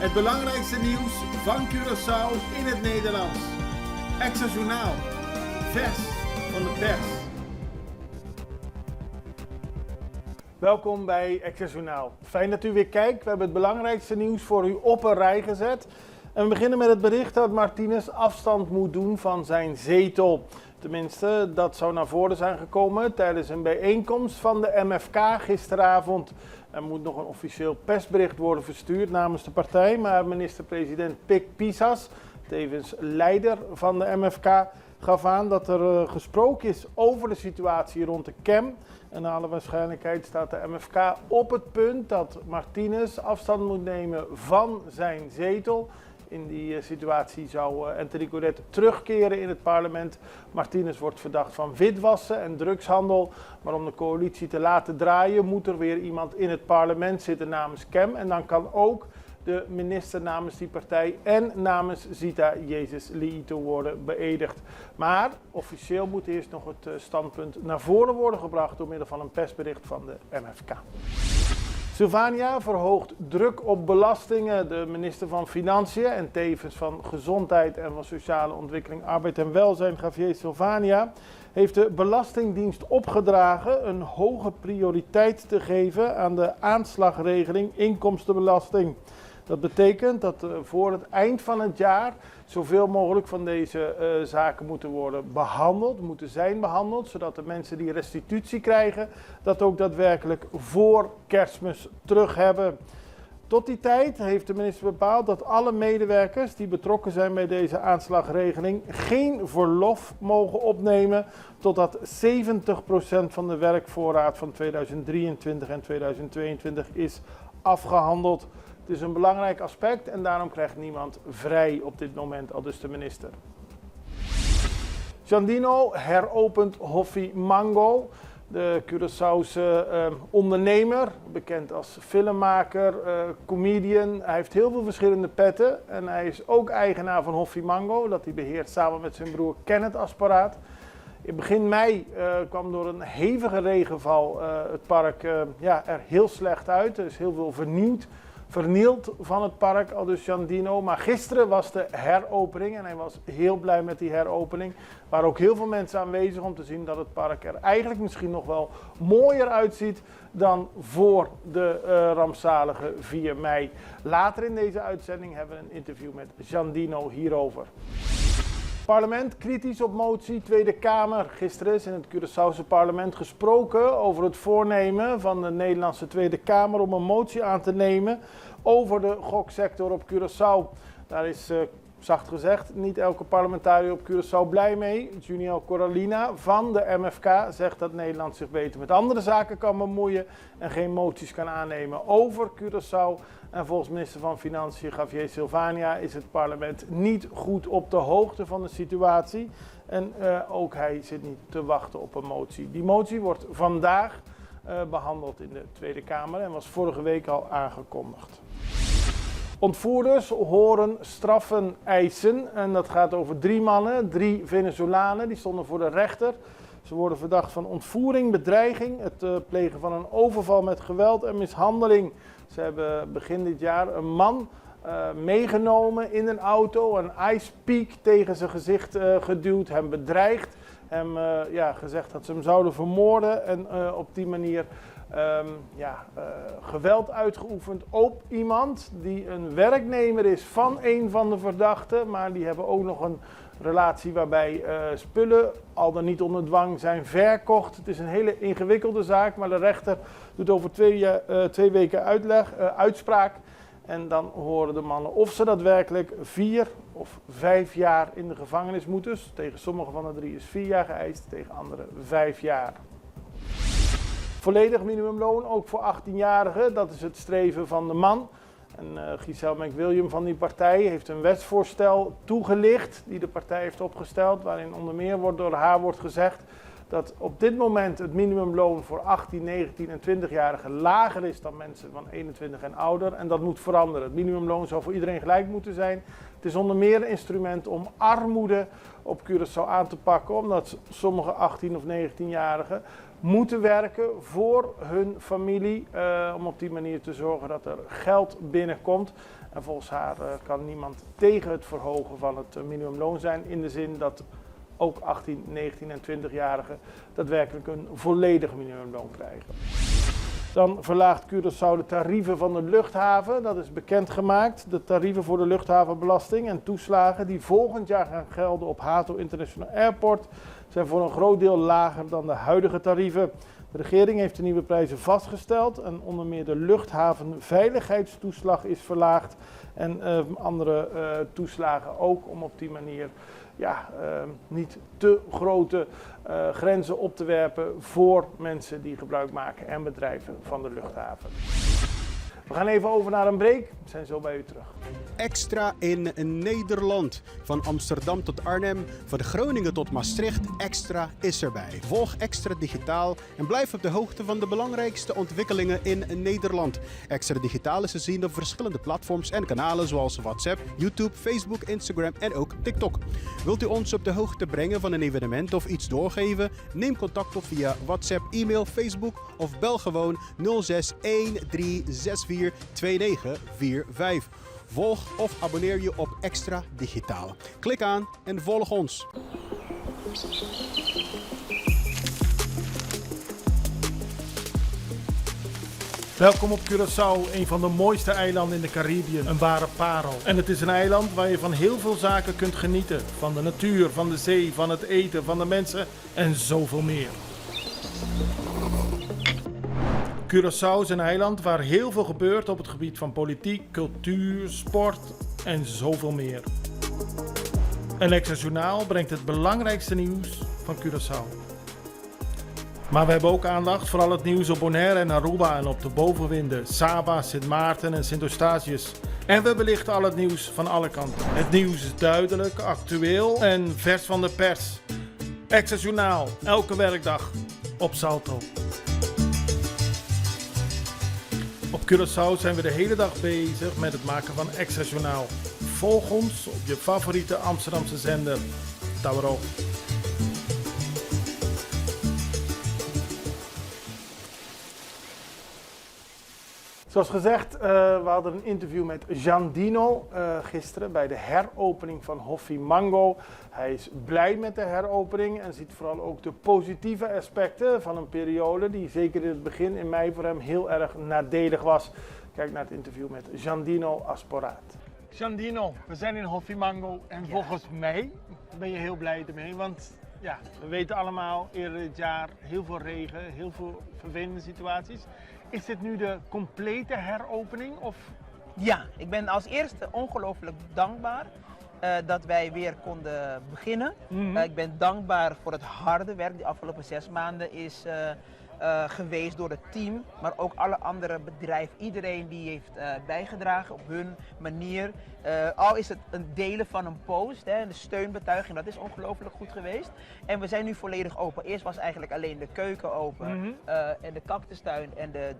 Het belangrijkste nieuws van Curaçao in het Nederlands. Extra Journaal. Vers van de pers. Welkom bij Extra Journaal. Fijn dat u weer kijkt. We hebben het belangrijkste nieuws voor u op een rij gezet. En we beginnen met het bericht dat Martinez afstand moet doen van zijn zetel. Tenminste, dat zou naar voren zijn gekomen tijdens een bijeenkomst van de MFK gisteravond. Er moet nog een officieel persbericht worden verstuurd namens de partij, maar minister-president Pik Pisas, tevens leider van de MFK, gaf aan dat er gesproken is over de situatie rond de CAM. En naar alle waarschijnlijkheid staat de MFK op het punt dat Martinez afstand moet nemen van zijn zetel. In die situatie zou Anthony Gaudet terugkeren in het parlement. Martinez wordt verdacht van witwassen en drugshandel. Maar om de coalitie te laten draaien moet er weer iemand in het parlement zitten namens CAM. En dan kan ook de minister namens die partij en namens Zita Jezus Liito worden beëdigd. Maar officieel moet eerst nog het standpunt naar voren worden gebracht door middel van een persbericht van de MFK. Sylvania verhoogt druk op belastingen. De minister van Financiën en tevens van Gezondheid en van Sociale Ontwikkeling, Arbeid en Welzijn, Javier Sylvania, heeft de Belastingdienst opgedragen een hoge prioriteit te geven aan de aanslagregeling inkomstenbelasting. Dat betekent dat voor het eind van het jaar zoveel mogelijk van deze zaken moeten zijn behandeld, zodat de mensen die restitutie krijgen, dat ook daadwerkelijk voor Kerstmis terug hebben. Tot die tijd heeft de minister bepaald dat alle medewerkers die betrokken zijn bij deze aanslagregeling geen verlof mogen opnemen totdat 70% van de werkvoorraad van 2023 en 2022 is afgehandeld. Het is een belangrijk aspect en daarom krijgt niemand vrij op dit moment, aldus de minister. Giandino heropent Hoffie Mango. De Curaçaose ondernemer, bekend als filmmaker, comedian. Hij heeft heel veel verschillende petten en hij is ook eigenaar van Hoffie Mango, dat hij beheert samen met zijn broer Kenneth Asparaat. In begin mei kwam door een hevige regenval het park er heel slecht uit. Er is heel veel vernield van het park, aldus Giandino. Maar gisteren was de heropening en hij was heel blij met die heropening. Er waren ook heel veel mensen aanwezig om te zien dat het park er eigenlijk misschien nog wel mooier uitziet dan voor de rampzalige 4 mei. Later in deze uitzending hebben we een interview met Giandino hierover. Parlement kritisch op motie Tweede Kamer. Gisteren is in het Curaçaose parlement gesproken over het voornemen van de Nederlandse Tweede Kamer om een motie aan te nemen over de goksector op Curaçao. Daar is, zacht gezegd, niet elke parlementariër op Curaçao blij mee. Junior Coralina van de MFK zegt dat Nederland zich beter met andere zaken kan bemoeien en geen moties kan aannemen over Curaçao. En volgens minister van Financiën Javier Sylvania is het parlement niet goed op de hoogte van de situatie. En ook hij zit niet te wachten op een motie. Die motie wordt vandaag behandeld in de Tweede Kamer en was vorige week al aangekondigd. Ontvoerders horen straffen eisen en dat gaat over 3 mannen, 3 Venezolanen, die stonden voor de rechter. Ze worden verdacht van ontvoering, bedreiging, het plegen van een overval met geweld en mishandeling. Ze hebben begin dit jaar een man meegenomen in een auto, een ice pick tegen zijn gezicht geduwd, hem bedreigd, hem gezegd dat ze hem zouden vermoorden en op die manier geweld uitgeoefend op iemand die een werknemer is van een van de verdachten, maar die hebben ook nog een relatie waarbij spullen, al dan niet onder dwang, zijn verkocht. Het is een hele ingewikkelde zaak, maar de rechter doet over 2 weken uitspraak. En dan horen de mannen of ze daadwerkelijk 4 of 5 jaar in de gevangenis moeten. Dus tegen sommige van de 3 is 4 jaar geëist, tegen anderen 5 jaar. Volledig minimumloon, ook voor 18-jarigen, dat is het streven van de man. En Giselle McWilliam van die partij heeft een wetsvoorstel toegelicht die de partij heeft opgesteld, waarin onder meer door haar wordt gezegd dat op dit moment het minimumloon voor 18, 19 en 20-jarigen lager is dan mensen van 21 en ouder. En dat moet veranderen. Het minimumloon zou voor iedereen gelijk moeten zijn. Het is onder meer een instrument om armoede op Curaçao aan te pakken, omdat sommige 18 of 19-jarigen moeten werken voor hun familie. Om op die manier te zorgen dat er geld binnenkomt. En volgens haar kan niemand tegen het verhogen van het minimumloon zijn. In de zin dat ook 18, 19 en 20-jarigen daadwerkelijk een volledig minimumloon krijgen. Dan verlaagt Curaçao de tarieven van de luchthaven. Dat is bekendgemaakt. De tarieven voor de luchthavenbelasting en toeslagen die volgend jaar gaan gelden op Hato International Airport zijn voor een groot deel lager dan de huidige tarieven. De regering heeft de nieuwe prijzen vastgesteld en onder meer de luchthavenveiligheidstoeslag is verlaagd en andere toeslagen ook om op die manier niet te grote grenzen op te werpen voor mensen die gebruik maken en bedrijven van de luchthaven. We gaan even over naar een break. We zijn zo bij u terug. Extra in Nederland. Van Amsterdam tot Arnhem, van Groningen tot Maastricht. Extra is erbij. Volg Extra Digitaal en blijf op de hoogte van de belangrijkste ontwikkelingen in Nederland. Extra Digitaal is te zien op verschillende platforms en kanalen zoals WhatsApp, YouTube, Facebook, Instagram en ook TikTok. Wilt u ons op de hoogte brengen van een evenement of iets doorgeven? Neem contact op via WhatsApp, e-mail, Facebook of bel gewoon 06 1364 2945. Volg of abonneer je op Extra Digitaal. Klik aan en volg ons. Welkom op Curaçao, een van de mooiste eilanden in de Caribiën, een ware parel. En het is een eiland waar je van heel veel zaken kunt genieten. Van de natuur, van de zee, van het eten, van de mensen en zoveel meer. Curaçao is een eiland waar heel veel gebeurt op het gebied van politiek, cultuur, sport en zoveel meer. En Extra Journaal brengt het belangrijkste nieuws van Curaçao. Maar we hebben ook aandacht voor al het nieuws op Bonaire en Aruba en op de bovenwinden, Saba, Sint Maarten en Sint Eustatius. En we belichten al het nieuws van alle kanten. Het nieuws is duidelijk, actueel en vers van de pers. Extra Journaal, elke werkdag op Salto. Op Curaçao zijn we de hele dag bezig met het maken van Extra Journaal. Volg ons op je favoriete Amsterdamse zender, Tauro. Zoals gezegd, we hadden een interview met Giandino gisteren bij de heropening van Hoffie Mango. Hij is blij met de heropening en ziet vooral ook de positieve aspecten van een periode die zeker in het begin in mei voor hem heel erg nadelig was. Kijk naar het interview met Giandino Asporaat. Giandino, we zijn in Hoffie Mango en volgens mij ben je heel blij ermee, want ja, we weten allemaal eerder dit jaar heel veel regen, heel veel vervelende situaties. Is dit nu de complete heropening? Of? Ja, ik ben als eerste ongelooflijk dankbaar dat wij weer konden beginnen. Ik ben dankbaar voor het harde werk die afgelopen 6 maanden is geweest door het team, maar ook alle andere bedrijven. Iedereen die heeft bijgedragen op hun manier. Al is het een delen van een post, hè, de steunbetuiging, dat is ongelooflijk goed geweest. En we zijn nu volledig open. Eerst was eigenlijk alleen de keuken open en de cactustuin en de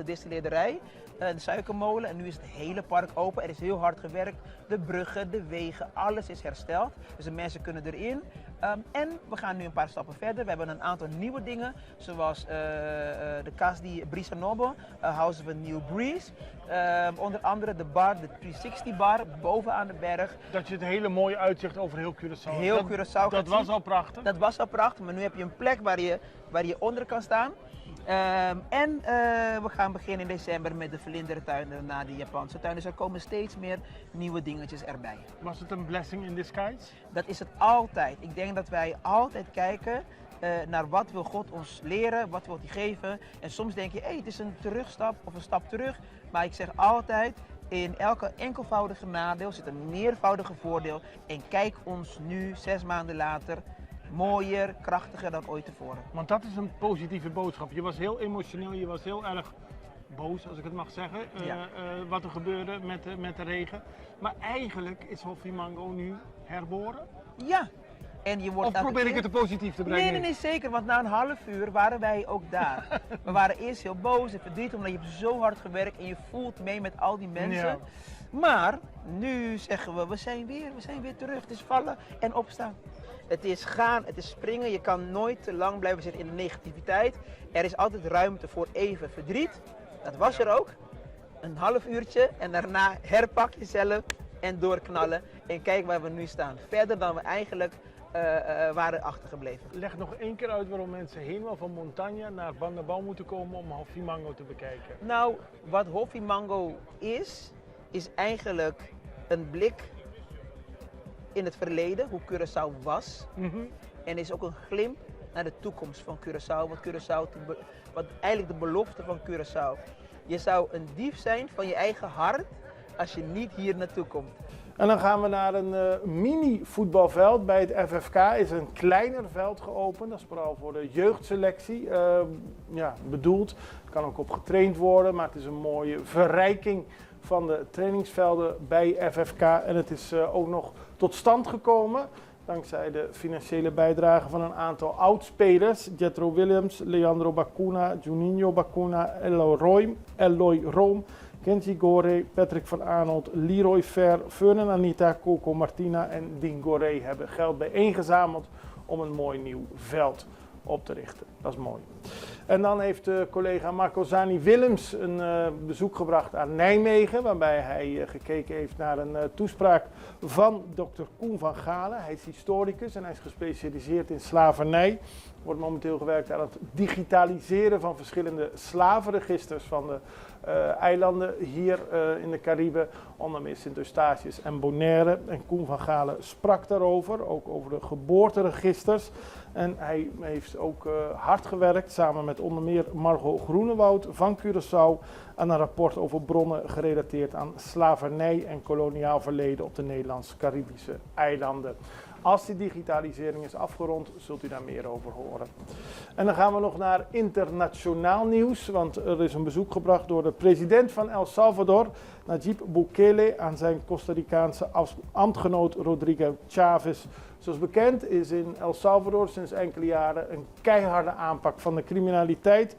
distilleerderij, de suikermolen. En nu is het hele park open. Er is heel hard gewerkt. De bruggen, de wegen, alles is hersteld. Dus de mensen kunnen erin. En we gaan nu een paar stappen verder. We hebben een aantal nieuwe dingen, zoals de Casa di Brisa Nobo, House of a New Breeze. Onder andere de bar, de 360 bar, bovenaan de berg. Dat je het hele mooie uitzicht over heel Curaçao. Heel Curaçao. Dat was al prachtig. Dat was al prachtig, maar nu heb je een plek waar je onder kan staan. We gaan beginnen in december met de vlindertuin naar de Japanse tuin. Dus er komen steeds meer nieuwe dingetjes erbij. Was het een blessing in disguise? Dat is het altijd. Ik denk dat wij altijd kijken naar wat wil God ons leren, wat wil hij geven. En soms denk je, het is een terugstap of een stap terug. Maar ik zeg altijd, in elke enkelvoudige nadeel zit een meervoudige voordeel. En kijk ons nu, 6 maanden later, mooier, krachtiger dan ooit tevoren. Want dat is een positieve boodschap. Je was heel emotioneel, je was heel erg boos, als ik het mag zeggen, wat er gebeurde met de regen. Maar eigenlijk is Hoffie Mango nu herboren? Ja. En je wordt of probeer ik het te positief te brengen? Nee, zeker. Want na een half uur waren wij ook daar. We waren eerst heel boos en verdrietig, omdat je hebt zo hard gewerkt en je voelt mee met al die mensen. Ja. Maar nu zeggen we zijn weer terug. Het is vallen en opstaan. Het is gaan, het is springen. Je kan nooit te lang blijven zitten in de negativiteit. Er is altijd ruimte voor even verdriet. Dat was er ook. Een half uurtje en daarna herpak jezelf en doorknallen. En kijk waar we nu staan. Verder dan we eigenlijk waren achtergebleven. Leg nog één keer uit waarom mensen helemaal van Montaña naar Bangabal moeten komen om Hofimango te bekijken. Nou, wat Hofimango is eigenlijk een blik in het verleden, hoe Curaçao was. En is ook een glimp naar de toekomst van Curaçao. Wat eigenlijk de belofte van Curaçao. Je zou een dief zijn van je eigen hart als je niet hier naartoe komt. En dan gaan we naar een mini voetbalveld. Bij het FFK is een kleiner veld geopend. Dat is vooral voor de jeugdselectie bedoeld. Er kan ook op getraind worden, maar het is een mooie verrijking van de trainingsvelden bij FFK. En het is ook nog tot stand gekomen dankzij de financiële bijdrage van een aantal oudspelers. Jethro Williams, Leandro Bacuna, Juninho Bacuna, Eloy Room, Kenji Gore, Patrick van Arnold, Leroy Fer, Fernan Anita, Coco Martina en Dingore hebben geld bijeengezameld om een mooi nieuw veld op te richten. Dat is mooi. En dan heeft collega Marco Zani Willems een bezoek gebracht aan Nijmegen, waarbij hij gekeken heeft naar een toespraak van Dr. Koen van Galen. Hij is historicus en hij is gespecialiseerd in slavernij. Er wordt momenteel gewerkt aan het digitaliseren van verschillende slavenregisters van de eilanden hier in de Cariben, onder meer Sint-Eustatius en Bonaire. En Koen van Galen sprak daarover, ook over de geboorteregisters. En hij heeft ook hard gewerkt samen met onder meer Margot Groenewoud van Curaçao aan een rapport over bronnen gerelateerd aan slavernij en koloniaal verleden op de Nederlands-Caribische eilanden. Als die digitalisering is afgerond, zult u daar meer over horen. En dan gaan we nog naar internationaal nieuws, want er is een bezoek gebracht door de president van El Salvador, Nayib Bukele, aan zijn Costa Ricaanse ambtgenoot Rodrigo Chávez. Zoals bekend is in El Salvador sinds enkele jaren een keiharde aanpak van de criminaliteit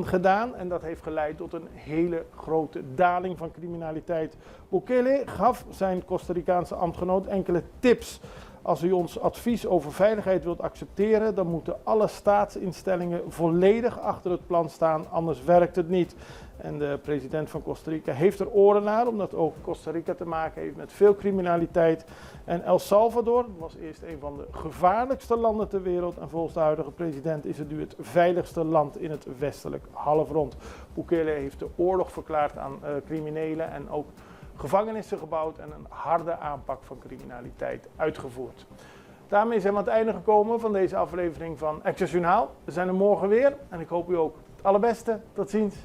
gedaan. En dat heeft geleid tot een hele grote daling van criminaliteit. Bukele gaf zijn Costa Ricaanse ambtgenoot enkele tips. Als u ons advies over veiligheid wilt accepteren, dan moeten alle staatsinstellingen volledig achter het plan staan, anders werkt het niet. En de president van Costa Rica heeft er oren naar, omdat ook Costa Rica te maken heeft met veel criminaliteit. En El Salvador was eerst een van de gevaarlijkste landen ter wereld. En volgens de huidige president is het nu het veiligste land in het westelijk halfrond. Bukele heeft de oorlog verklaard aan criminelen en ook gevangenissen gebouwd en een harde aanpak van criminaliteit uitgevoerd. Daarmee zijn we aan het einde gekomen van deze aflevering van Access Journaal. We zijn er morgen weer en ik hoop u ook het allerbeste. Tot ziens.